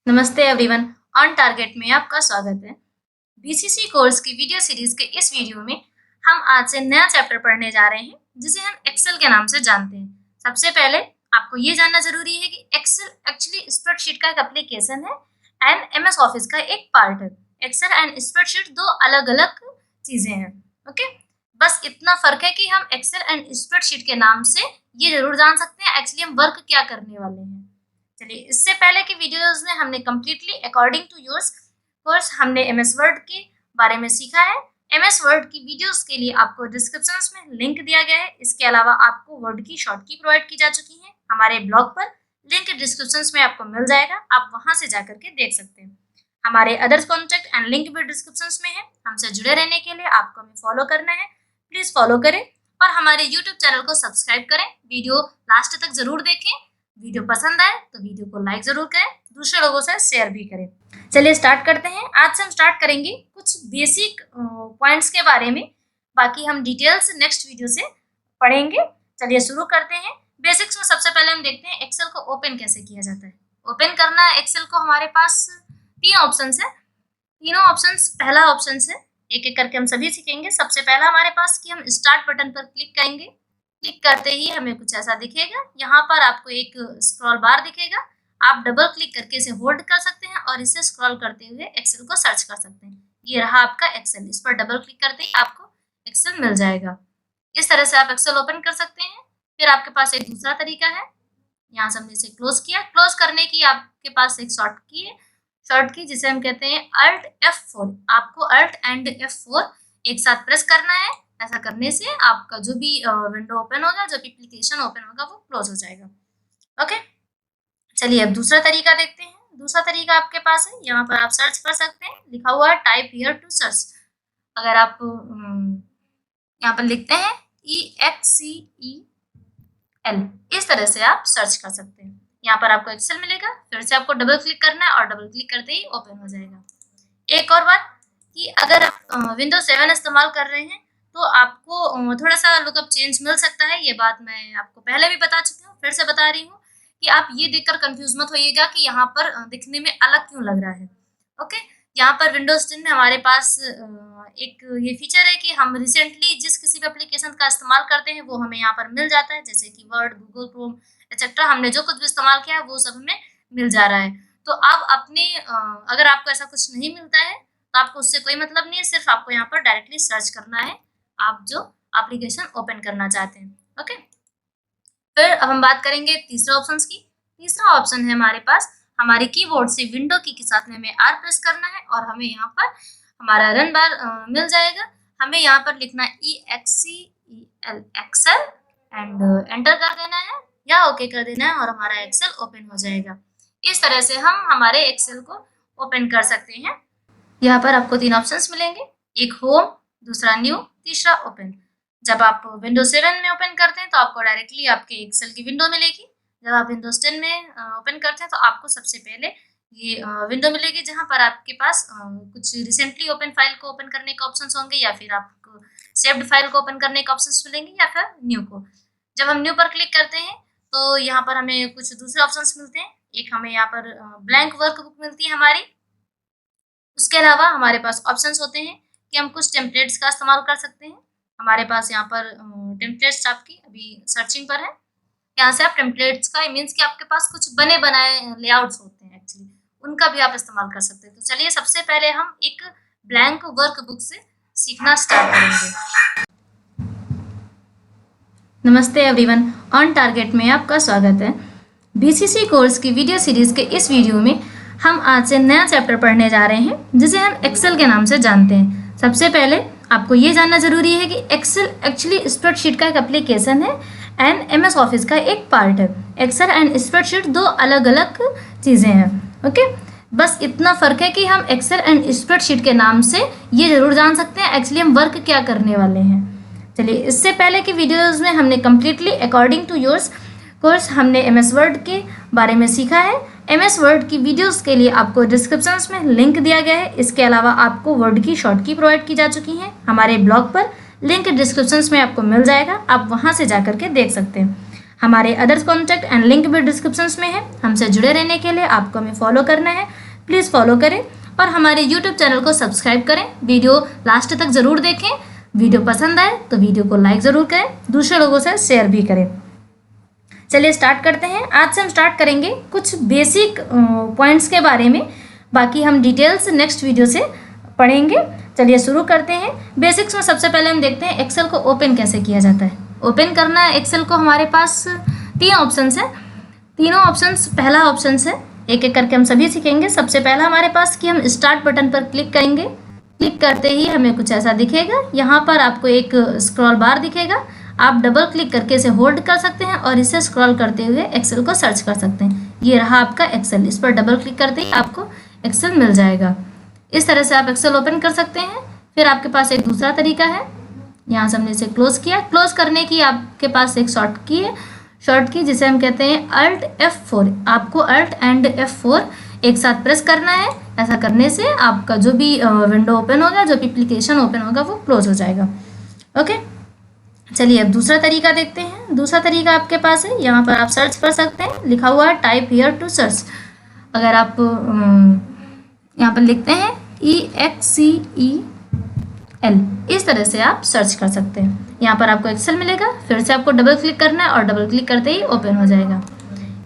नमस्ते everyone. On target में आपका स्वागत है। बीसीसी कोर्स की वीडियो सीरीज के इस वीडियो में हम आज से नया चैप्टर पढ़ने जा रहे हैं जिसे हम एक्सेल के नाम से जानते हैं। सबसे पहले आपको ये जानना जरूरी है कि एक्सेल एक्चुअली स्प्रेडशीट का एक एप्लीकेशन है एंड एमएस ऑफिस का एक पार्ट है। एक्सेल एंड स्प्रेडशीट दो अलग अलग चीजें हैं। ओके, बस इतना फर्क है कि हम एक्सेल एंड स्प्रेडशीट के नाम से ये जरूर जान सकते हैं एक्चुअली हम वर्क क्या करने वाले हैं। चलिए, इससे पहले की वीडियोस में हमने completely according to yours course हमने एमएस वर्ड के बारे में सीखा है। एमएस वर्ड की वीडियोस के लिए आपको डिस्क्रिप्शन में लिंक दिया गया है। इसके अलावा आपको वर्ड की शॉर्ट की प्रोवाइड की जा चुकी है हमारे ब्लॉग पर। लिंक डिस्क्रिप्शन में आपको मिल जाएगा, आप वहां से जाकर के देख सकते हैं। हमारे अदर्स कॉन्टेक्ट एंड लिंक भी डिस्क्रिप्शन में है। हमसे जुड़े रहने के लिए आपको हमें फॉलो करना है, प्लीज फॉलो करें और हमारे यूट्यूब चैनल को सब्सक्राइब करें। वीडियो लास्ट तक जरूर देखें। वीडियो पसंद आए तो वीडियो को लाइक जरूर करें, दूसरे लोगों से शेयर भी करें। चलिए स्टार्ट करते हैं। आज से हम स्टार्ट करेंगे कुछ बेसिक पॉइंट्स के बारे में, बाकी हम डिटेल्स नेक्स्ट वीडियो से पढ़ेंगे। चलिए शुरू करते हैं। बेसिक्स में सबसे पहले हम देखते हैं एक्सेल को ओपन कैसे किया जाता है। ओपन करना एक्सेल को हमारे पास तीन ऑप्शन है। तीनों ऑप्शन, पहला ऑप्शन है, एक एक करके हम सभी सीखेंगे। सबसे पहला हमारे पास कि हम स्टार्ट बटन पर क्लिक करेंगे। क्लिक करते ही हमें कुछ ऐसा दिखेगा। यहाँ पर आपको एक स्क्रॉल बार दिखेगा। आप डबल क्लिक करके इसे होल्ड कर सकते हैं और इसे स्क्रॉल करते हुए एक्सेल को सर्च कर सकते हैं। ये रहा आपका एक्सेल। इस पर डबल क्लिक करते ही आपको एक्सेल मिल जाएगा। इस तरह से आप एक्सेल ओपन कर सकते हैं। फिर आपके पास एक दूसरा तरीका है। यहाँ से हमने इसे क्लोज किया। क्लोज करने की आपके पास एक शॉर्ट की है, शॉर्ट की जिसे हम कहते हैं Alt F4। आपको Alt एंड F4 एक साथ प्रेस करना है। ऐसा करने से आपका जो भी विंडो ओपन होगा, जो भी एप्लीकेशन ओपन होगा, वो क्लोज हो जाएगा। ओके, चलिए अब दूसरा तरीका देखते हैं। दूसरा तरीका आपके पास है, यहाँ पर आप सर्च कर सकते हैं। लिखा हुआ है टाइप हियर टू सर्च। अगर आप यहाँ पर लिखते हैं EXCEL, इस तरह से आप सर्च कर सकते हैं। यहाँ पर आपको एक्सेल मिलेगा। फिर से आपको डबल क्लिक करना है और डबल क्लिक करते ही ओपन हो जाएगा। एक और बात कि अगर आप विंडोज 7 इस्तेमाल कर रहे हैं तो आपको थोड़ा सा लुकअप चेंज मिल सकता है। ये बात मैं आपको पहले भी बता चुकी हूँ, फिर से बता रही हूँ कि आप ये देखकर कंफ्यूज मत होइएगा कि यहाँ पर दिखने में अलग क्यों लग रहा है। ओके, यहाँ पर विंडोज 10 में हमारे पास एक ये फीचर है कि हम रिसेंटली जिस किसी भी एप्लीकेशन का इस्तेमाल करते हैं वो हमें यहाँ पर मिल जाता है, जैसे कि वर्ड, गूगल क्रोम एक्सेट्रा। हमने जो कुछ भी इस्तेमाल किया है वो सब हमें मिल जा रहा है। तो आप अपने अगर आपको ऐसा कुछ नहीं मिलता है तो आपको उससे कोई मतलब नहीं है। सिर्फ आपको यहाँ पर डायरेक्टली सर्च करना है आप जो एप्लीकेशन ओपन करना चाहते हैं। ओके, फिर अब हम बात करेंगे तीसरे ऑप्शन की। तीसरा ऑप्शन है हमारे पास, हमारे कीबोर्ड से विंडो की के साथ में हमें R प्रेस करना है और हमें यहाँ पर हमारा रन बार मिल जाएगा। हमें यहाँ पर लिखना है EXCEL एक्सेल एंड एंटर कर देना है या ओके कर देना है और हमारा एक्सेल ओपन हो जाएगा। इस तरह से हम हमारे एक्सेल को ओपन कर सकते हैं। यहाँ पर आपको तीन ऑप्शंस मिलेंगे, एक होम, दूसरा न्यू, तीसरा ओपन। जब आप विंडोज 7 में ओपन करते हैं तो आपको डायरेक्टली आपके एक्सेल की विंडो मिलेगी। जब आप विंडोज 10 में ओपन करते हैं तो आपको सबसे पहले ये विंडो मिलेगी जहाँ पर आपके पास कुछ रिसेंटली ओपन फाइल को ओपन करने के ऑप्शंस होंगे, या फिर आपको सेव्ड फाइल को ओपन करने के ऑप्शंस मिलेंगे, या फिर न्यू को। जब हम न्यू पर क्लिक करते हैं तो यहाँ पर हमें कुछ दूसरे ऑप्शंस मिलते हैं। एक हमें यहाँ पर ब्लैंक वर्कबुक मिलती है हमारी। उसके अलावा हमारे पास ऑप्शंस होते हैं कि हम कुछ टेम्पलेट्स का इस्तेमाल कर सकते हैं। हमारे पास यहाँ पर टेम्पलेट्स आपकी अभी सर्चिंग पर है। यहाँ से आप टेम्पलेट्स का मीन्स कि आपके पास कुछ बने बनाए लेआउट्स होते हैं एक्चुअली, उनका भी आप इस्तेमाल कर सकते हैं। तो चलिए सबसे पहले हम एक ब्लैंक वर्कबुक से सीखना स्टार्ट करेंगे। नमस्ते एवरीवन, ऑन टारगेट में आपका स्वागत है। बीसीसी कोर्स की वीडियो सीरीज के इस वीडियो में हम आज से नया चैप्टर पढ़ने जा रहे हैं जिसे हम एक्सेल के नाम से जानते हैं। सबसे पहले आपको ये जानना जरूरी है कि एक्सेल एक्चुअली स्प्रेडशीट का एक एप्लीकेशन है एंड एमएस ऑफिस का एक पार्ट है। एक्सेल एंड स्प्रेडशीट दो अलग अलग चीज़ें हैं। ओके, बस इतना फर्क है कि हम एक्सेल एंड स्प्रेडशीट के नाम से ये जरूर जान सकते हैं एक्चुअली हम वर्क क्या करने वाले हैं। चलिए, इससे पहले की वीडियोज़ में हमने completely according to yours course हमने एमएस वर्ड के बारे में सीखा है। एमएस वर्ड की वीडियोस के लिए आपको डिस्क्रिप्शन में लिंक दिया गया है। इसके अलावा आपको वर्ड की शॉर्ट की प्रोवाइड की जा चुकी हैं हमारे ब्लॉग पर। लिंक डिस्क्रिप्शन में आपको मिल जाएगा, आप वहां से जाकर के देख सकते हैं। हमारे अदर्स कॉन्टैक्ट एंड लिंक भी डिस्क्रिप्शन में है। हमसे जुड़े रहने के लिए आपको हमें फॉलो करना है, प्लीज़ फॉलो करें और हमारे यूट्यूब चैनल को सब्सक्राइब करें। वीडियो लास्ट तक ज़रूर देखें। वीडियो पसंद आए तो वीडियो को लाइक ज़रूर करें, दूसरे लोगों से शेयर भी करें। चलिए स्टार्ट करते हैं। आज से हम स्टार्ट करेंगे कुछ बेसिक पॉइंट्स के बारे में, बाकी हम डिटेल्स नेक्स्ट वीडियो से पढ़ेंगे। चलिए शुरू करते हैं। बेसिक्स में सबसे पहले हम देखते हैं एक्सेल को ओपन कैसे किया जाता है। ओपन करना है एक्सेल को, हमारे पास 3 ऑप्शंस हैं। तीनों ऑप्शंस, पहला ऑप्शन है, एक एक करके हम सभी सीखेंगे। सबसे पहला हमारे पास कि हम स्टार्ट बटन पर क्लिक करेंगे। क्लिक करते ही हमें कुछ ऐसा दिखेगा। यहाँ पर आपको एक स्क्रॉल बार दिखेगा, आप डबल क्लिक करके इसे होल्ड कर सकते हैं और इसे स्क्रॉल करते हुए एक्सेल को सर्च कर सकते हैं। ये रहा आपका एक्सेल, इस पर डबल क्लिक करते ही आपको एक्सेल मिल जाएगा। इस तरह से आप एक्सेल ओपन कर सकते हैं। फिर आपके पास एक दूसरा तरीका है, यहाँ से हमने इसे क्लोज किया। क्लोज करने की आपके पास एक शॉर्ट की जिसे हम कहते हैं Alt F4। आपको Alt एंड F4 एक साथ प्रेस करना है। ऐसा करने से आपका जो भी विंडो ओपन होगा, जो भी एप्लीकेशन ओपन होगा, वो क्लोज हो जाएगा। ओके, चलिए अब दूसरा तरीका देखते हैं। दूसरा तरीका आपके पास है, यहाँ पर आप सर्च कर सकते हैं। लिखा हुआ है टाइप हियर टू सर्च। अगर आप यहाँ पर लिखते हैं EXCEL, इस तरह से आप सर्च कर सकते हैं। यहाँ पर आपको एक्सेल मिलेगा। फिर से आपको डबल क्लिक करना है और डबल क्लिक करते ही ओपन हो जाएगा।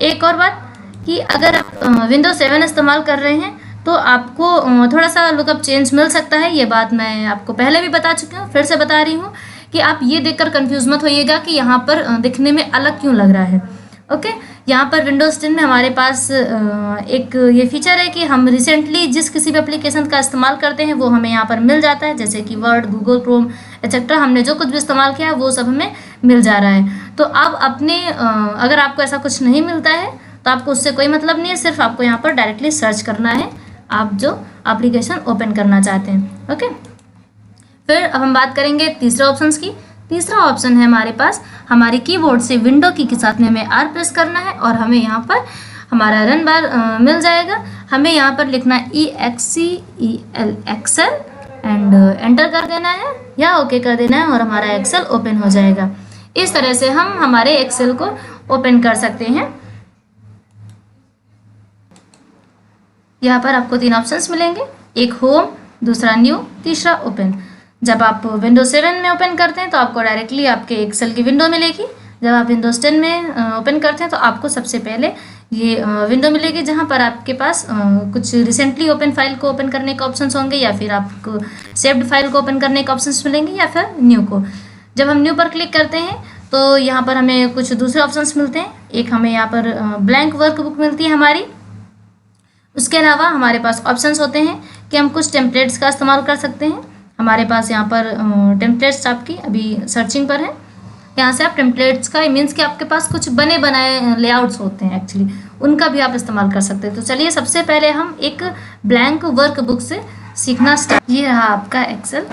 एक और बात कि अगर आप विंडोज 7 इस्तेमाल कर रहे हैं तो आपको थोड़ा सा लुकअप चेंज मिल सकता है। ये बात मैं आपको पहले भी बता चुकी हूँ, फिर से बता रही हूँ कि आप ये देखकर कंफ्यूज मत होइएगा कि यहाँ पर दिखने में अलग क्यों लग रहा है। ओके, यहाँ पर विंडोज 10 में हमारे पास एक ये फीचर है कि हम रिसेंटली जिस किसी भी एप्लीकेशन का इस्तेमाल करते हैं वो हमें यहाँ पर मिल जाता है, जैसे कि वर्ड, गूगल क्रोम एक्सेट्रा। हमने जो कुछ भी इस्तेमाल किया वो सब हमें मिल जा रहा है। तो अब अपने अगर आपको ऐसा कुछ नहीं मिलता है तो आपको उससे कोई मतलब नहीं है, सिर्फ आपको यहाँ पर डायरेक्टली सर्च करना है आप जो एप्लीकेशन ओपन करना चाहते हैं। ओके, फिर अब हम बात करेंगे तीसरे ऑप्शन की। तीसरा ऑप्शन है हमारे पास, हमारे कीबोर्ड से विंडो की के साथ में हमें R प्रेस करना है और हमें यहाँ पर हमारा रन बार मिल जाएगा। हमें यहाँ पर लिखना है EXCEL एक्सेल एंड एंटर कर देना है या ओके कर देना है और हमारा एक्सेल ओपन हो जाएगा। इस तरह से हम हमारे एक्सेल को ओपन कर सकते हैं। यहाँ पर आपको 3 ऑप्शंस मिलेंगे, एक होम, दूसरा न्यू, तीसरा ओपन। जब आप विंडोज 7 में ओपन करते हैं तो आपको डायरेक्टली आपके एक्सेल की विंडो मिलेगी। जब आप विंडोज 10 में ओपन करते हैं तो आपको सबसे पहले ये विंडो मिलेगी जहाँ पर आपके पास कुछ रिसेंटली ओपन फाइल को ओपन करने के ऑप्शंस होंगे, या फिर आपको सेव्ड फाइल को ओपन करने के ऑप्शंस मिलेंगे, या फिर न्यू को। जब हम न्यू पर क्लिक करते हैं तो यहाँ पर हमें कुछ दूसरे ऑप्शंस मिलते हैं। एक हमें यहाँ पर ब्लैंक वर्कबुक मिलती है हमारी। उसके अलावा हमारे पास ऑप्शंस होते हैं कि हम कुछ टेम्पलेट्स का इस्तेमाल कर सकते हैं। हमारे पास यहाँ पर टेम्पलेट्स आपकी अभी सर्चिंग पर है। यहाँ से आप टेम्पलेट्स का मीन्स कि आपके पास कुछ बने बनाए लेआउट्स होते हैं एक्चुअली, उनका भी आप इस्तेमाल कर सकते हैं। तो चलिए सबसे पहले हम एक ब्लैंक वर्कबुक से सीखना स्टार्ट। ये रहा आपका एक्सेल।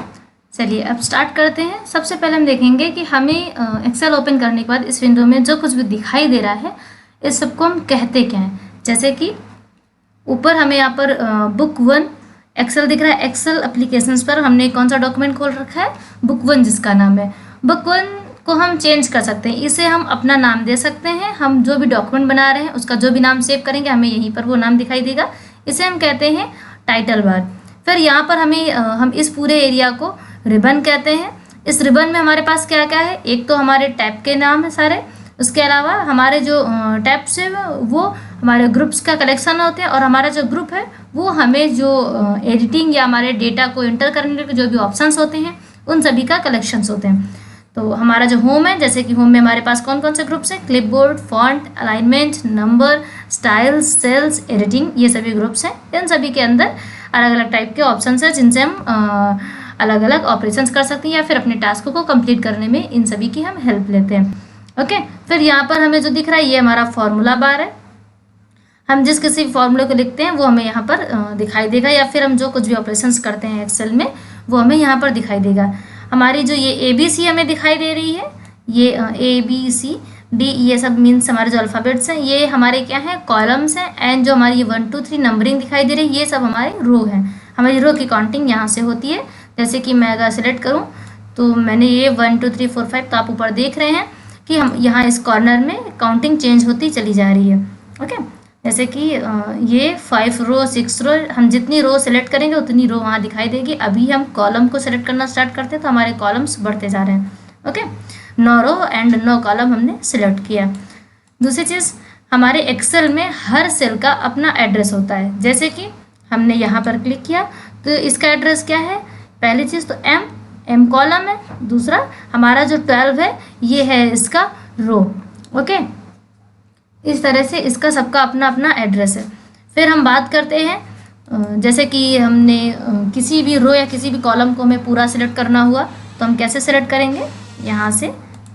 चलिए अब स्टार्ट करते हैं। सबसे पहले हम देखेंगे कि हमें एक्सेल ओपन करने के बाद इस विंडो में जो कुछ भी दिखाई दे रहा है इस सबको हम कहते क्या हैं। जैसे कि ऊपर हमें यहाँ पर बुक 1 एक्सेल दिख रहा है। एक्सेल एप्लीकेशंस पर हमने कौन सा डॉक्यूमेंट खोल रखा है, बुक 1 जिसका नाम है। बुक 1 को हम चेंज कर सकते हैं, इसे हम अपना नाम दे सकते हैं। हम जो भी डॉक्यूमेंट बना रहे हैं उसका जो भी नाम सेव करेंगे हमें यहीं पर वो नाम दिखाई देगा। इसे हम कहते हैं टाइटल बार। फिर यहाँ पर हम इस पूरे एरिया को रिबन कहते हैं। इस रिबन में हमारे पास क्या क्या है, एक तो हमारे टैब के नाम है सारे, उसके अलावा हमारे जो टैब्स है वो हमारे ग्रुप्स का कलेक्शन होते हैं, और हमारा जो ग्रुप है वो हमें जो एडिटिंग या हमारे डेटा को एंटर करने के जो भी ऑप्शंस होते हैं उन सभी का कलेक्शंस होते हैं। तो हमारा जो होम है, जैसे कि होम में हमारे पास कौन कौन से ग्रुप्स हैं, clipboard, font, alignment, number, styles, cells, editing, ये सभी ग्रुप्स हैं। इन सभी के अंदर अलग अलग टाइप के ऑप्शंस हैं जिनसे हम अलग अलग ऑपरेशंस कर सकते हैं या फिर अपने टास्क को कंप्लीट करने में इन सभी की हम हेल्प लेते हैं। ओके, फिर यहाँ पर हमें जो दिख रहा है ये हमारा फॉर्मूला बार है। हम जिस किसी फॉर्मूले को लिखते हैं वो हमें यहाँ पर दिखाई देगा, या फिर हम जो कुछ भी ऑपरेशंस करते हैं एक्सेल में वो हमें यहाँ पर दिखाई देगा। हमारी जो ये ABC हमें दिखाई दे रही है, ये ABCD ये सब मीन्स हमारे जो अल्फ़ाबेट्स हैं ये हमारे क्या हैं, कॉलम्स हैं। एंड जो हमारी ये 1 2 3 नंबरिंग दिखाई दे रही है ये सब हमारे रो हैं। हमारी रो की काउंटिंग यहाँ से होती है। जैसे कि मैं अगर सिलेक्ट करूँ तो मैंने ये 1 2 3 4 5 तो आप ऊपर देख रहे हैं कि हम यहाँ इस कॉर्नर में काउंटिंग चेंज होती चली जा रही है। ओके, जैसे कि ये 5 रो 6 रो, हम जितनी रो सेलेक्ट करेंगे उतनी रो वहाँ दिखाई देगी। अभी हम कॉलम को सेलेक्ट करना स्टार्ट करते हैं तो हमारे कॉलम्स बढ़ते जा रहे हैं। ओके, 9 रो एंड 9 कॉलम हमने सिलेक्ट किया। दूसरी चीज़, हमारे एक्सेल में हर सेल का अपना एड्रेस होता है। जैसे कि हमने यहाँ पर क्लिक किया तो इसका एड्रेस क्या है, पहली चीज़ तो एम कॉलम है, दूसरा हमारा जो 12 है ये है इसका रो। ओके, इस तरह से इसका सबका अपना अपना एड्रेस है। फिर हम बात करते हैं जैसे कि हमने किसी भी रो या किसी भी कॉलम को हमें पूरा सिलेक्ट करना हुआ तो हम कैसे सिलेक्ट करेंगे, यहाँ से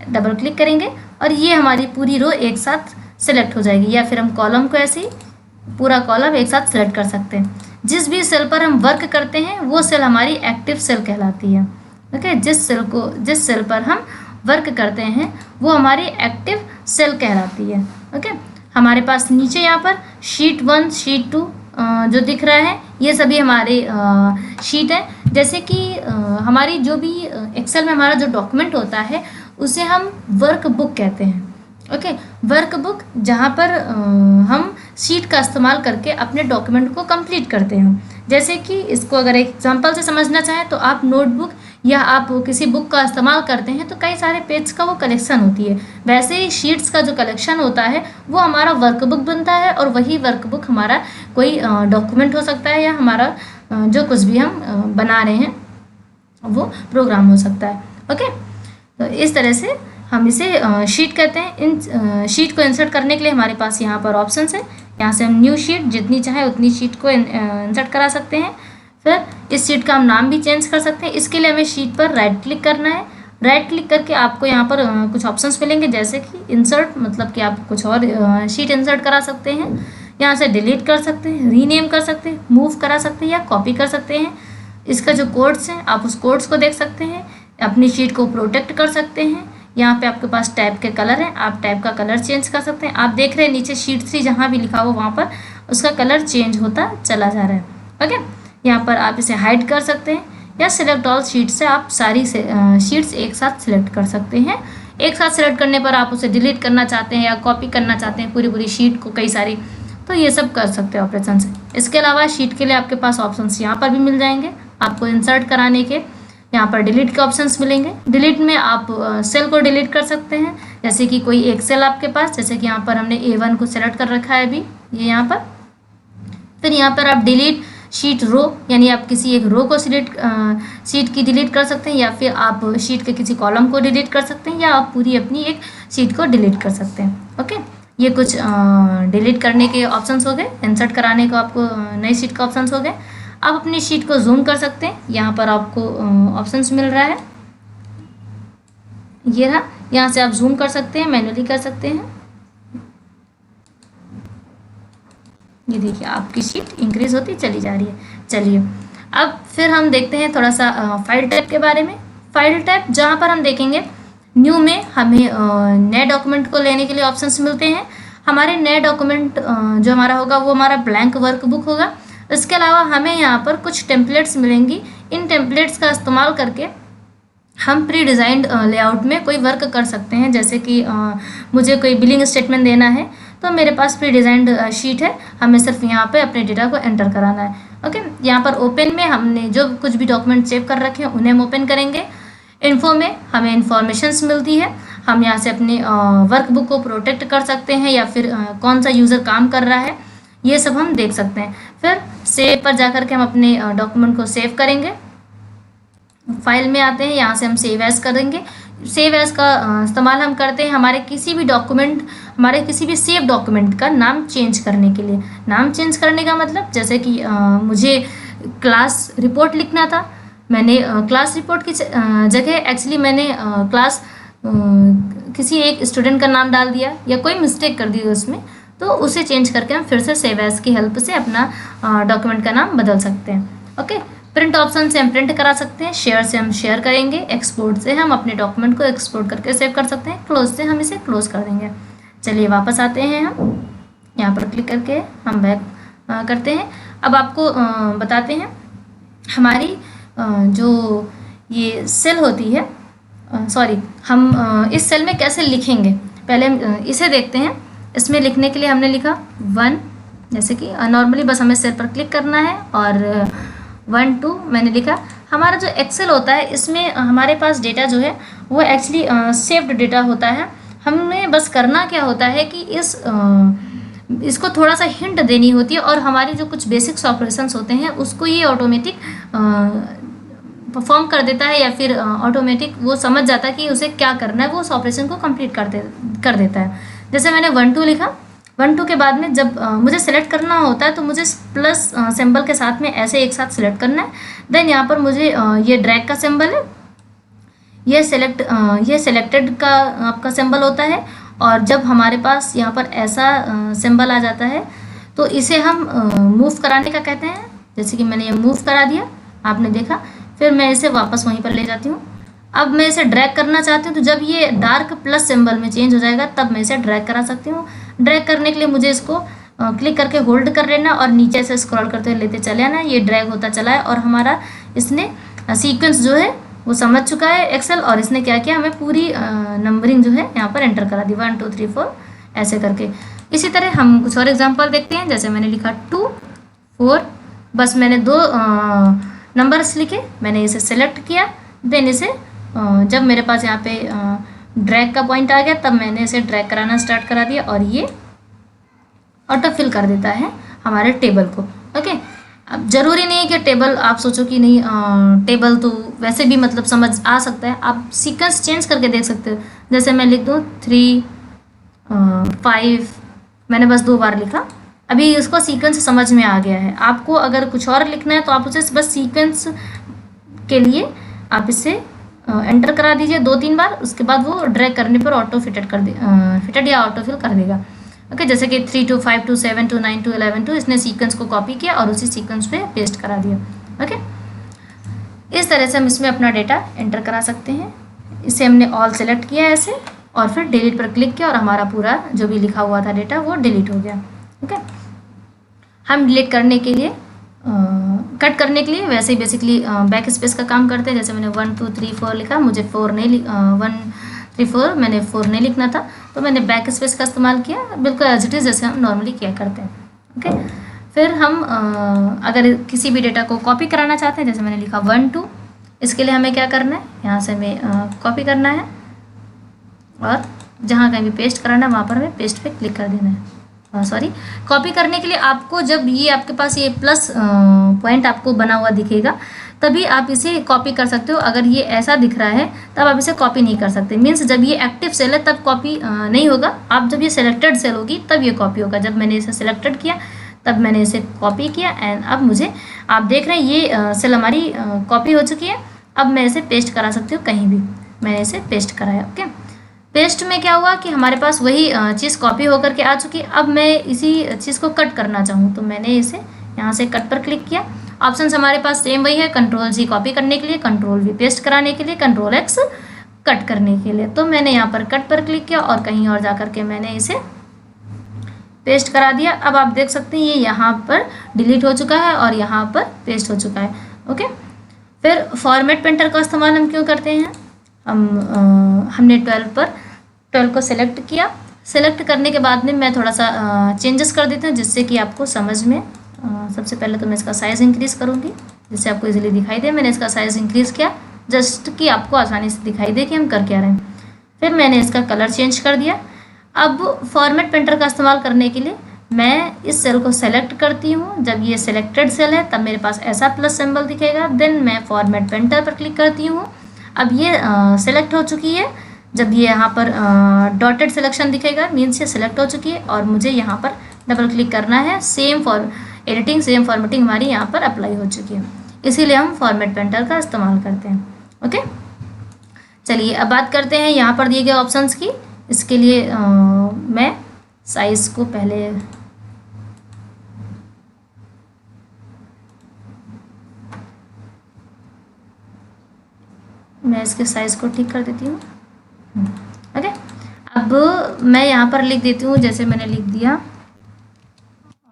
डबल क्लिक करेंगे और ये हमारी पूरी रो एक साथ सिलेक्ट हो जाएगी। या फिर हम कॉलम को ऐसे ही पूरा कॉलम एक साथ सिलेक्ट कर सकते हैं। जिस भी सेल पर हम वर्क करते हैं वो सेल हमारी एक्टिव सेल कहलाती है। ओके, जिस सेल पर हम वर्क करते हैं वो हमारी एक्टिव सेल कहलाती है। ओके, हमारे पास नीचे यहाँ पर शीट 1 शीट 2 जो दिख रहा है ये सभी हमारे शीट है। जैसे कि हमारी जो भी एक्सेल में हमारा जो डॉक्यूमेंट होता है उसे हम वर्क बुक कहते हैं। ओके, वर्क बुक जहाँ पर हम शीट का इस्तेमाल करके अपने डॉक्यूमेंट को कंप्लीट करते हैं। जैसे कि इसको अगर एक एग्जांपल से समझना चाहें तो आप नोटबुक या आप किसी बुक का इस्तेमाल करते हैं तो कई सारे पेज का वो कलेक्शन होती है। वैसे ही शीट्स का जो कलेक्शन होता है वो हमारा वर्क बुक बनता है और वही वर्क बुक हमारा कोई डॉक्यूमेंट हो सकता है या हमारा जो कुछ भी हम बना रहे हैं वो प्रोग्राम हो सकता है। ओके, तो इस तरह से हम इसे शीट कहते हैं। इन शीट को इंसर्ट करने के लिए हमारे पास यहाँ पर ऑप्शंस है। यहाँ से हम न्यू शीट जितनी चाहे उतनी शीट को इंसर्ट करा सकते हैं। फिर इस शीट का हम नाम भी चेंज कर सकते हैं। इसके लिए हमें शीट पर राइट क्लिक करना है। राइट क्लिक करके आपको यहाँ पर कुछ ऑप्शंस मिलेंगे जैसे कि इंसर्ट, मतलब कि आप कुछ और शीट इंसर्ट करा सकते हैं। यहाँ से डिलीट कर सकते हैं, रीनेम कर सकते हैं, मूव करा सकते हैं या कॉपी कर सकते हैं। इसका जो कोड्स हैं आप उस कोड्स को देख सकते हैं। अपनी शीट को प्रोटेक्ट कर सकते हैं। यहाँ पे आपके पास टैब के कलर हैं, आप टैब का कलर चेंज कर सकते हैं। आप देख रहे हैं नीचे शीट 3 जहाँ भी लिखा हो वहाँ पर उसका कलर चेंज होता चला जा रहा है। ओके, यहाँ पर आप इसे हाइड कर सकते हैं या सिलेक्ट ऑल शीट से आप सारी शीट्स एक साथ सिलेक्ट कर सकते हैं। एक साथ सिलेक्ट करने पर आप उसे डिलीट करना चाहते हैं या कॉपी करना चाहते हैं पूरी शीट को कई सारी, तो ये सब कर सकते हैं ऑपरेशन से। इसके अलावा शीट के लिए आपके पास ऑप्शंस यहाँ पर भी मिल जाएंगे। आपको इंसर्ट कराने के यहाँ पर डिलीट के ऑप्शंस मिलेंगे। डिलीट में आप सेल को डिलीट कर सकते हैं। जैसे कि कोई एक सेल आपके पास, जैसे कि यहाँ पर हमने A1 को सेलेक्ट कर रखा है अभी ये यहाँ पर। फिर यहाँ पर आप डिलीट शीट रो, यानी आप किसी एक रो को शीट की डिलीट कर सकते हैं या फिर आप शीट के किसी कॉलम को डिलीट कर सकते हैं या आप पूरी अपनी एक शीट को डिलीट कर सकते हैं। ओके, ये कुछ डिलीट करने के ऑप्शंस हो गए। इंसर्ट कराने को आपको नई शीट का ऑप्शंस हो गए। आप अपनी शीट को जूम कर सकते हैं। यहाँ पर आपको ऑप्शंस मिल रहा है, ये रहा। यहाँ से आप जूम कर सकते हैं, मैन्युअली कर सकते हैं। ये देखिए आपकी शीट इंक्रीज होती चली जा रही है। चलिए अब फिर हम देखते हैं थोड़ा सा फाइल टाइप के बारे में। फाइल टाइप जहाँ पर हम देखेंगे न्यू में हमें नए डॉक्यूमेंट को लेने के लिए ऑप्शंस मिलते हैं। हमारे नए डॉक्यूमेंट जो हमारा होगा वो हमारा ब्लैंक वर्कबुक होगा। इसके अलावा हमें यहाँ पर कुछ टेम्पलेट्स मिलेंगी। इन टेम्पलेट्स का इस्तेमाल करके हम प्री डिज़ाइंड लेआउट में कोई वर्क कर सकते हैं। जैसे कि मुझे कोई बिलिंग स्टेटमेंट देना है तो मेरे पास प्री डिज़ाइंड शीट है, हमें सिर्फ यहाँ पे अपने डेटा को एंटर कराना है। ओके, यहाँ पर ओपन में हमने जो कुछ भी डॉक्यूमेंट सेव कर रखे हैं उन्हें हम ओपन करेंगे। इन्फो में हमें इन्फॉर्मेशंस मिलती है। हम यहाँ से अपने वर्कबुक को प्रोटेक्ट कर सकते हैं या फिर कौन सा यूज़र काम कर रहा है ये सब हम देख सकते हैं। फिर सेव पर जाकर के हम अपने डॉक्यूमेंट को सेव करेंगे। फाइल में आते हैं, यहाँ से हम सेव एज करेंगे। सेव एज का इस्तेमाल हम करते हैं हमारे किसी भी सेव डॉक्यूमेंट का नाम चेंज करने के लिए। नाम चेंज करने का मतलब जैसे कि मुझे क्लास रिपोर्ट लिखना था, मैंने क्लास रिपोर्ट की जगह एक्चुअली मैंने क्लास किसी एक स्टूडेंट का नाम डाल दिया या कोई मिस्टेक कर दी उसमें, तो उसे चेंज करके हम फिर से सेव एज की हेल्प से अपना डॉक्यूमेंट का नाम बदल सकते हैं। ओके, प्रिंट ऑप्शन से हम प्रिंट करा सकते हैं। शेयर से हम शेयर करेंगे। एक्सपोर्ट से हम अपने डॉक्यूमेंट को एक्सपोर्ट करके सेव कर सकते हैं। क्लोज से हम इसे क्लोज कर देंगे। चलिए वापस आते हैं, हम यहाँ पर क्लिक करके हम बैक करते हैं। अब आपको बताते हैं हमारी जो ये सेल होती है सॉरी, हम इस सेल में कैसे लिखेंगे, पहले हम इसे देखते हैं। इसमें लिखने के लिए हमने लिखा 1, जैसे कि नॉर्मली बस हमें सेल पर क्लिक करना है और 1 2 मैंने लिखा। हमारा जो एक्सेल होता है इसमें हमारे पास डेटा जो है वो एक्चुअली सेव्ड डेटा होता है। हमें बस करना क्या होता है कि इसको थोड़ा सा हिंट देनी होती है और हमारी जो कुछ बेसिक्स ऑपरेशंस होते हैं उसको ये ऑटोमेटिक परफॉर्म कर देता है, या फिर ऑटोमेटिक वो समझ जाता है कि उसे क्या करना है, वो उस ऑपरेशन को कंप्लीट कर देता है। जैसे मैंने 1 2 लिखा, 1 2 के बाद में जब मुझे सेलेक्ट करना होता है तो मुझे प्लस सिंबल के साथ में ऐसे एक साथ सेलेक्ट करना है। देन यहाँ पर मुझे ये ड्रैग का सिंबल है, ये सेलेक्टेड का आपका सिंबल होता है। और जब हमारे पास यहाँ पर ऐसा सिंबल आ जाता है तो इसे हम मूव कराने का कहते हैं। जैसे कि मैंने ये मूव करा दिया, आपने देखा, फिर मैं इसे वापस वहीं पर ले जाती हूँ। अब मैं इसे ड्रैग करना चाहती हूँ तो जब ये डार्क प्लस सिंबल में चेंज हो जाएगा तब मैं इसे ड्रैग करा सकती हूँ। ड्रैग करने के लिए मुझे इसको क्लिक करके होल्ड कर लेना और नीचे से स्क्रॉल करते हुए लेते चले आना। ये ड्रैग होता चला है और हमारा इसने सीक्वेंस जो है वो समझ चुका है एक्सेल, और इसने क्या किया, हमें पूरी नंबरिंग जो है यहाँ पर एंटर करा दी 1 2 3 4 ऐसे करके। इसी तरह हम कुछ और एग्जांपल देखते हैं। जैसे मैंने लिखा 2 4, बस मैंने 2 नंबर्स लिखे, मैंने इसे सेलेक्ट किया। देन इसे जब मेरे पास यहाँ पे ड्रैग का पॉइंट आ गया तब मैंने इसे ड्रैग कराना स्टार्ट करा दिया और ये ऑटो फिल कर देता है हमारे टेबल को। ओके, अब ज़रूरी नहीं है कि टेबल, आप सोचो कि नहीं टेबल तो वैसे भी मतलब समझ आ सकता है, आप सीक्वेंस चेंज करके देख सकते हो। जैसे मैं लिख दूँ 3 5, मैंने बस 2 बार लिखा, अभी उसको सीक्वेंस समझ में आ गया है। आपको अगर कुछ और लिखना है तो आप उसे बस सीक्वेंस के लिए आप इसे एंटर करा दीजिए 2-3 बार, उसके बाद वो ड्रैग करने पर ऑटो फिटेड या ऑटो फिल कर देगा। ओके, जैसे कि 3 2 5 2 7 2 9 2 11 2, इसने सीक्वेंस को कॉपी किया और उसी सीक्वेंस पे पेस्ट करा दिया। ओके, इस तरह से हम इसमें अपना डेटा एंटर करा सकते हैं। इसे हमने ऑल सेलेक्ट किया ऐसे और फिर डिलीट पर क्लिक किया और हमारा पूरा जो भी लिखा हुआ था डेटा वो डिलीट हो गया। ओके, हम डिलीट करने के लिए कट करने के लिए वैसे ही बेसिकली बैक स्पेस का काम करते हैं। जैसे मैंने 1 2 3 4 लिखा, मुझे 4 नहीं 1 3 4 मैंने 4 नहीं लिखना था तो मैंने बैक स्पेस का इस्तेमाल किया, बिल्कुल एज इट इज़ जैसे हम नॉर्मली किया करते हैं। ओके, फिर हम अगर किसी भी डेटा को कॉपी कराना चाहते हैं, जैसे मैंने लिखा 1 2, इसके लिए हमें क्या करना है, यहाँ से हमें कॉपी करना है और जहाँ कहीं भी पेस्ट कराना है वहाँ पर हमें पेस्ट पे क्लिक कर देना है। सॉरी, कॉपी करने के लिए आपको जब ये आपके पास ये प्लस पॉइंट आपको बना हुआ दिखेगा तभी आप इसे कॉपी कर सकते हो। अगर ये ऐसा दिख रहा है तब आप इसे कॉपी नहीं कर सकते। मीन्स जब ये एक्टिव सेल है तब कॉपी नहीं होगा, आप जब ये सिलेक्टेड सेल होगी तब ये कॉपी होगा। जब मैंने इसे सिलेक्टेड किया तब मैंने इसे कॉपी किया एंड अब मुझे, आप देख रहे हैं ये सेल हमारी कॉपी हो चुकी है। अब मैं इसे पेस्ट करा सकती हूँ कहीं भी, मैंने इसे पेस्ट कराया। ओके, पेस्ट में क्या हुआ कि हमारे पास वही चीज़ कॉपी होकर के आ चुकी। अब मैं इसी चीज़ को कट करना चाहूँ तो मैंने इसे यहाँ से कट पर क्लिक किया। ऑप्शंस हमारे पास सेम वही है, Ctrl+G कॉपी करने के लिए, Ctrl+V पेस्ट कराने के लिए, Ctrl+X कट करने के लिए। तो मैंने यहाँ पर कट पर क्लिक किया और कहीं और जा कर के मैंने इसे पेस्ट करा दिया। अब आप देख सकते हैं ये यहाँ पर डिलीट हो चुका है और यहाँ पर पेस्ट हो चुका है। ओके, फिर फॉर्मेट पेंटर का इस्तेमाल हम क्यों करते हैं, हमने 12 को सेलेक्ट किया। सेलेक्ट करने के बाद में मैं थोड़ा सा चेंजेस कर देती हूँ जिससे कि आपको समझ में, सबसे पहले तो मैं इसका साइज़ इंक्रीज़ करूँगी जिससे आपको इजीली दिखाई दे। मैंने इसका साइज़ इंक्रीज़ किया जस्ट कि आपको आसानी से दिखाई दे कि हम कर क्या रहे हैं। फिर मैंने इसका कलर चेंज कर दिया। अब फॉर्मेट पेंटर का इस्तेमाल करने के लिए मैं इस सेल को सेलेक्ट करती हूँ। जब ये सेलेक्टेड सेल है तब मेरे पास ऐसा प्लस सिंबल दिखेगा। देन मैं फॉर्मेट पेंटर पर क्लिक करती हूँ। अब ये सेलेक्ट हो चुकी है। जब ये यहाँ पर डॉटेड सिलेक्शन दिखेगा मीन्स ये सेलेक्ट हो चुकी है और मुझे यहाँ पर डबल क्लिक करना है। सेम एडिटिंग सेम फॉर्मेटिंग हमारी यहाँ पर अप्लाई हो चुकी है, इसीलिए हम फॉर्मेट पेंटर का इस्तेमाल करते हैं। ओके, चलिए अब बात करते हैं यहाँ पर दिए गए ऑप्शंस की। इसके लिए मैं साइज़ को पहले मैं इसके साइज़ को ठीक कर देती हूँ। ओके, अब मैं यहाँ पर लिख देती हूँ, जैसे मैंने लिख दिया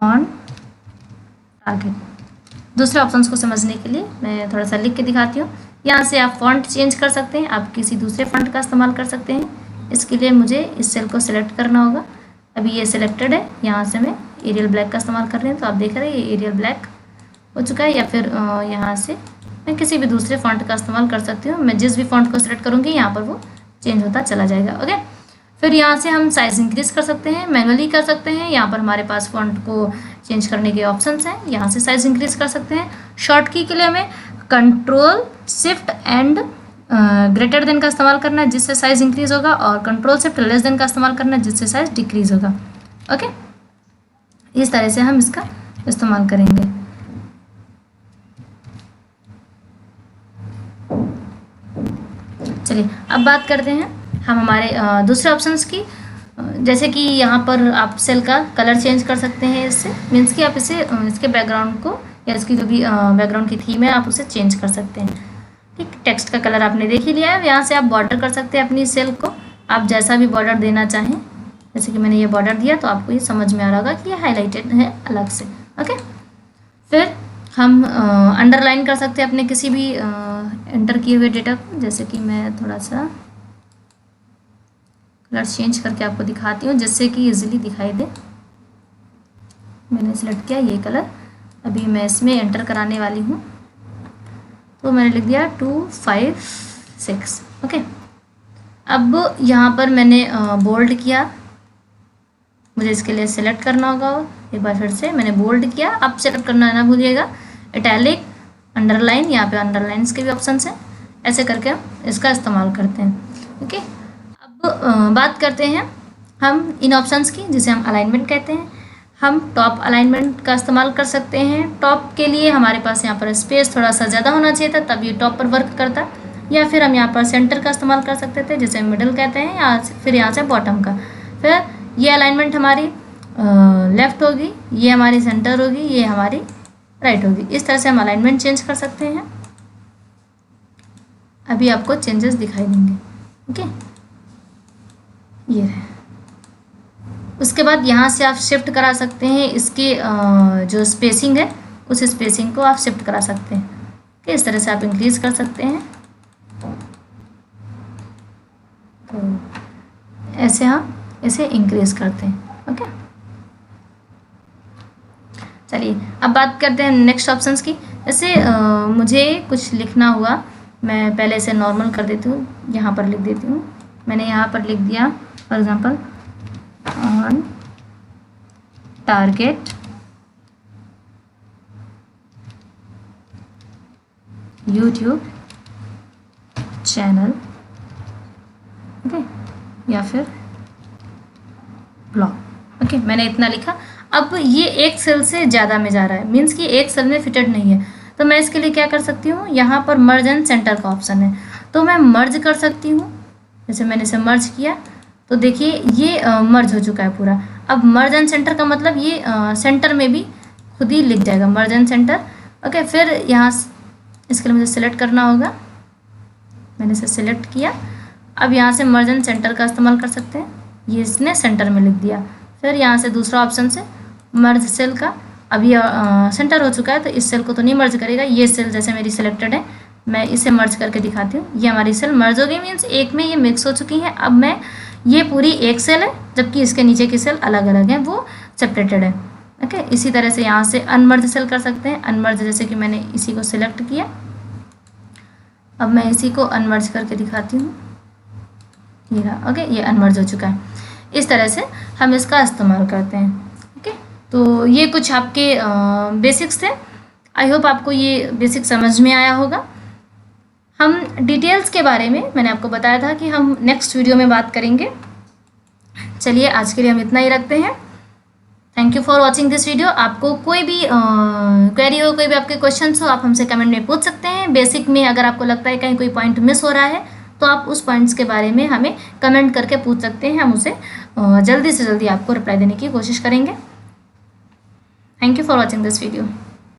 ऑन टारगेट। दूसरे ऑप्शंस को समझने के लिए मैं थोड़ा सा लिख के दिखाती हूँ। यहाँ से आप फॉन्ट चेंज कर सकते हैं, आप किसी दूसरे फॉन्ट का इस्तेमाल कर सकते हैं। इसके लिए मुझे इस सेल को सिलेक्ट करना होगा। अभी ये सिलेक्टेड है, यहाँ से मैं एरियल ब्लैक का इस्तेमाल कर रही हूँ, तो आप देख रहे हैं ये एरियल ब्लैक हो चुका है। या फिर यहाँ से मैं किसी भी दूसरे फॉन्ट का इस्तेमाल कर सकती हूँ। मैं जिस भी फॉन्ट को सिलेक्ट करूँगी यहाँ पर वो चेंज होता चला जाएगा। ओके, फिर यहाँ से हम साइज इंक्रीज कर सकते हैं, मैनुअली कर सकते हैं। यहाँ पर हमारे पास फॉन्ट को चेंज करने के ऑप्शंस हैं, यहाँ से साइज इंक्रीज कर सकते हैं। शॉर्ट की के लिए हमें control shift and greater than का इस्तेमाल करना है जिससे साइज इंक्रीज होगा, और कंट्रोल शिफ्ट लेस देन का इस्तेमाल करना है जिससे साइज डिक्रीज होगा। ओके, इस तरह से हम इसका इस्तेमाल करेंगे। चलिए अब बात करते हैं हम हमारे दूसरे ऑप्शंस की। जैसे कि यहाँ पर आप सेल का कलर चेंज कर सकते हैं, इससे मीन्स कि आप इसे इसके बैकग्राउंड को या इसकी जो भी बैकग्राउंड की थीम है आप उसे चेंज कर सकते हैं। ठीक, टेक्स्ट का कलर आपने देख ही लिया है। यहाँ से आप बॉर्डर कर सकते हैं अपनी सेल को, आप जैसा भी बॉर्डर देना चाहें। जैसे कि मैंने ये बॉर्डर दिया तो आपको ये समझ में आ रहा होगा कि ये हाईलाइटेड है अलग से। ओके, फिर हम अंडरलाइन कर सकते हैं अपने किसी भी एंटर किए हुए डेटा को। जैसे कि मैं थोड़ा सा कलर चेंज करके आपको दिखाती हूँ जिससे कि इजीली दिखाई दे। मैंने सेलेक्ट किया ये कलर, अभी मैं इसमें एंटर कराने वाली हूँ, तो मैंने लिख दिया 256। ओके, अब यहाँ पर मैंने बोल्ड किया, मुझे इसके लिए सेलेक्ट करना होगा। एक बार फिर से मैंने बोल्ड किया, आप सेलेक्ट करना ना भूलिएगा। इटैलिक, अंडरलाइन, यहाँ पे अंडरलाइंस के भी ऑप्शंस हैं, ऐसे करके हम इसका इस्तेमाल करते हैं। ओके, अब बात करते हैं हम इन ऑप्शंस की जिसे हम अलाइनमेंट कहते हैं। हम टॉप अलाइनमेंट का इस्तेमाल कर सकते हैं। टॉप के लिए हमारे पास यहाँ पर स्पेस थोड़ा सा ज़्यादा होना चाहिए था, तब ये टॉप पर वर्क करता। या फिर हम यहाँ पर सेंटर का इस्तेमाल कर सकते थे जिसे मिडिल कहते हैं, या फिर यहाँ से बॉटम का। फिर ये अलाइनमेंट हमारी लेफ़्ट होगी, ये हमारी सेंटर होगी, ये हमारी राइट होगी। इस तरह से हम अलाइनमेंट चेंज कर सकते हैं। अभी आपको चेंजेस दिखाई देंगे। ओके, ये है। उसके बाद यहाँ से आप शिफ्ट करा सकते हैं इसकी जो स्पेसिंग है, उस स्पेसिंग को आप शिफ्ट करा सकते हैं। ओके, इस तरह से आप इंक्रीज कर सकते हैं। तो ऐसे हम इसे इंक्रीज करते हैं। ओके, चलिए अब बात करते हैं नेक्स्ट ऑप्शंस की। जैसे मुझे कुछ लिखना हुआ, मैं पहले इसे नॉर्मल कर देती हूँ, यहाँ पर लिख देती हूँ। मैंने यहाँ पर लिख दिया for example on target YouTube channel, okay, या फिर ब्लॉग। ओके, मैंने इतना लिखा। अब ये एक सेल से ज़्यादा में जा रहा है, मीन्स कि एक सेल में फिटेड नहीं है, तो मैं इसके लिए क्या कर सकती हूँ, यहाँ पर मर्ज एंड सेंटर का ऑप्शन है, तो मैं मर्ज कर सकती हूँ। जैसे मैंने इसे मर्ज किया तो देखिए ये मर्ज हो चुका है पूरा। अब मर्ज एंड सेंटर का मतलब ये सेंटर में भी खुद ही लिख जाएगा, मर्ज एंड सेंटर। ओके, फिर यहाँ इसके लिए मुझे सेलेक्ट करना होगा, मैंने इसे सेलेक्ट किया। अब यहाँ से मर्ज एंड सेंटर का इस्तेमाल कर सकते हैं, ये इसने सेंटर में लिख दिया। फिर यहाँ से दूसरा ऑप्शन से मर्ज सेल का, अब ये सेंटर हो चुका है तो इस सेल को तो नहीं मर्ज करेगा। ये सेल जैसे मेरी सिलेक्टेड है, मैं इसे मर्ज करके दिखाती हूँ। ये हमारी सेल मर्ज हो गई, मीन्स एक में ये मिक्स हो चुकी हैं। अब मैं ये पूरी एक सेल है, जबकि इसके नीचे की सेल अलग अलग है, वो सेपरेटेड है। ओके, इसी तरह से यहाँ से अनमर्ज सेल कर सकते हैं। अनमर्ज जैसे कि मैंने इसी को सिलेक्ट किया, अब मैं इसी को अनमर्ज करके दिखाती हूँ। ये रहा। ओके, ये अनमर्ज हो चुका है। इस तरह से हम इसका इस्तेमाल करते हैं। ओके, तो ये कुछ आपके बेसिक्स थे। आई होप आपको ये बेसिक समझ में आया होगा। हम डिटेल्स के बारे में मैंने आपको बताया था कि हम नेक्स्ट वीडियो में बात करेंगे। चलिए आज के लिए हम इतना ही रखते हैं। Thank you for watching this video. आपको कोई भी क्वेरी हो, कोई भी आपके क्वेश्चंस हो, आप हमसे कमेंट में पूछ सकते हैं। बेसिक में अगर आपको लगता है कहीं कोई पॉइंट मिस हो रहा है तो आप उस पॉइंट्स के बारे में हमें कमेंट करके पूछ सकते हैं। हम उसे जल्दी से जल्दी आपको रिप्लाई देने की कोशिश करेंगे। Thank you for watching this video.